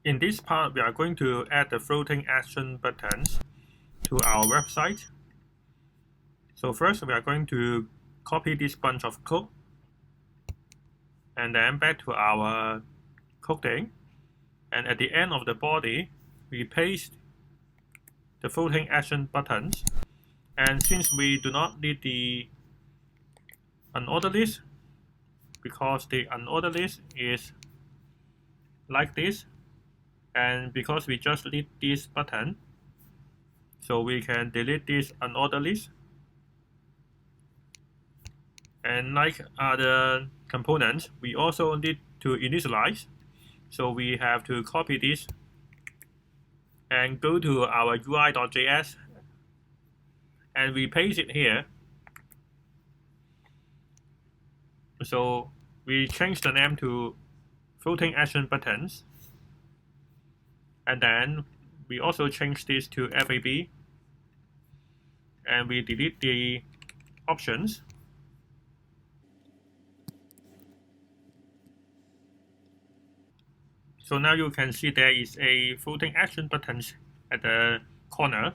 In this part, we are going to add the floating action buttons to our website. So first, we are going to copy this bunch of code and then back to our coding. And at the end of the body, we paste the floating action buttons. And since we do not need the unordered list, because the unordered list is like this, and because we just need this button, so we can delete this unordered list. And like other components, we also need to initialize. So we have to copy this and go to our UI.js and we paste it here. So we change the name to floating action buttons, and then we also change this to FAB, and we delete the options. So now you can see there is a floating action button at the corner.